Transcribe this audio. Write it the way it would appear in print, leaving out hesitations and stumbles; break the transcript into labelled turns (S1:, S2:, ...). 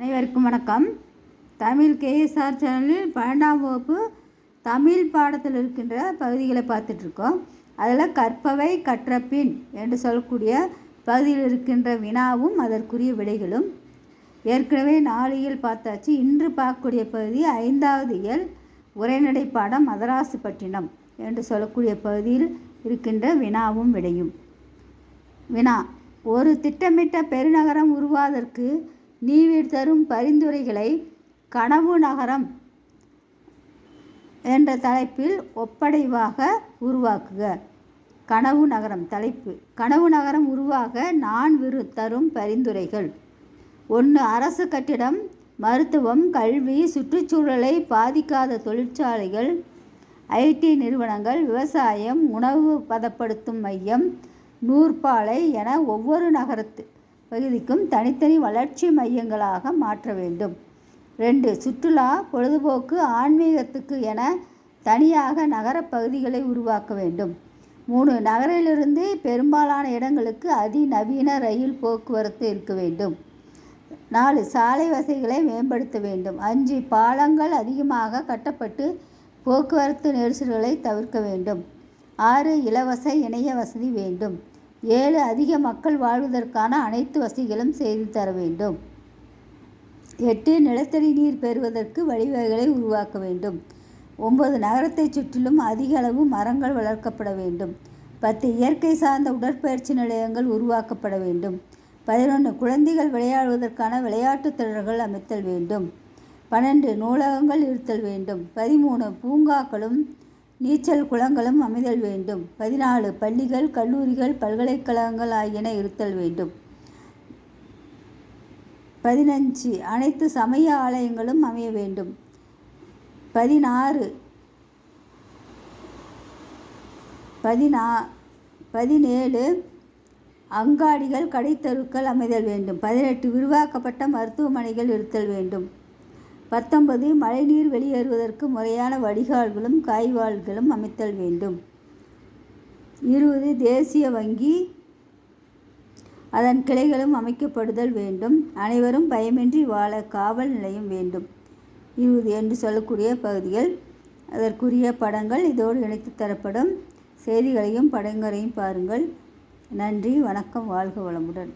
S1: அனைவருக்கும் வணக்கம். தமிழ் கேஎஸ்ஆர் சேனலில் 12ஆம் வகுப்பு தமிழ் பாடத்தில் இருக்கின்ற பகுதிகளை பார்த்துட்ருக்கோம். அதில் கற்பவை கற்றபின் என்று சொல்லக்கூடிய பகுதியில் இருக்கின்ற வினாவும் அதற்குரிய விடைகளும் ஏற்கனவே 4 இயல் பார்த்தாச்சு. இன்று பார்க்கக்கூடிய பகுதி 5வது இயல் உரைநடை பாடம் மதராசுப்பட்டினம் என்று சொல்லக்கூடிய பகுதியில் இருக்கின்ற வினாவும் விடையும். வினா: ஒரு திட்டமிட்ட பெருநகரம் உருவாவதற்கு நீவிர் தரும் பரிந்துரைகளை கனவு நகரம் என்ற தலைப்பில் ஒப்படைவாக உருவாக்குக. கனவு நகரம் தலைப்பு: கனவு நகரம் உருவாக நான் தரும் பரிந்துரைகள். 1. அரசு கட்டிடம், மருத்துவம், கல்வி, சுற்றுச்சூழலை பாதிக்காத தொழிற்சாலைகள், ஐடி நிறுவனங்கள், விவசாயம், உணவு பதப்படுத்தும் மையம், நூற்பாலை என ஒவ்வொரு நகரத்து பகுதிக்கும் தனித்தனி வளர்ச்சி மையங்களாக மாற்ற வேண்டும். 2. சுற்றுலா, பொழுதுபோக்கு, ஆன்மீகத்துக்கு என தனியாக நகரப் பகுதிகளை உருவாக்க வேண்டும். 3. நகரிலிருந்து பெரும்பாலான இடங்களுக்கு அதிநவீன ரயில் போக்குவரத்து இருக்க வேண்டும். 4. சாலை வசதிகளை மேம்படுத்த வேண்டும். 5. பாலங்கள் அதிகமாக கட்டப்பட்டு போக்குவரத்து நெரிசல்களை தவிர்க்க வேண்டும். 6. இலவச இணைய வசதி வேண்டும். 7. அதிக மக்கள் வாழ்வதற்கான அனைத்து வசதிகளும் செய்து தர வேண்டும். 8. நிலத்தடி நீர் பெறுவதற்கு வழிவகைகளை உருவாக்க வேண்டும். 9. நகரத்தை சுற்றிலும் அதிக அளவு மரங்கள் வளர்க்கப்பட வேண்டும். 10. இயற்கை சார்ந்த உடற்பயிற்சி நிலையங்கள் உருவாக்கப்பட வேண்டும். 11. குழந்தைகள் விளையாடுவதற்கான விளையாட்டுத் திடல்கள் அமைத்தல் வேண்டும். 12. நூலகங்கள் இருத்தல் வேண்டும். 13. பூங்காக்களும் நீச்சல் குளங்களும் அமைதல் வேண்டும். 14. பள்ளிகள், கல்லூரிகள், பல்கலைக்கழகங்கள் ஆகியன இருத்தல் வேண்டும். 15. அனைத்து சமய ஆலயங்களும் அமைய வேண்டும். 16. 17. அங்காடிகள், கடைத்தெருக்கள் அமைதல் வேண்டும். 18. விரிவாக்கப்பட்ட மருத்துவமனைகள் இருத்தல் வேண்டும். 19. மழைநீர் வெளியேறுவதற்கு முறையான வடிகால்களும் காய்வாள்களும் அமைத்தல் வேண்டும். 20. தேசிய வங்கி அதன் கிளைகளும் அமைக்கப்படுதல் வேண்டும். அனைவரும் பயமின்றி வாழ காவல் நிலையம் வேண்டும். 20 என்று சொல்லக்கூடிய பகுதிகள், அதற்குரிய படங்கள் இதோடு இணைத்து தரப்படும். செய்திகளையும் படங்களையும் பாருங்கள். நன்றி, வணக்கம், வாழ்க வளமுடன்.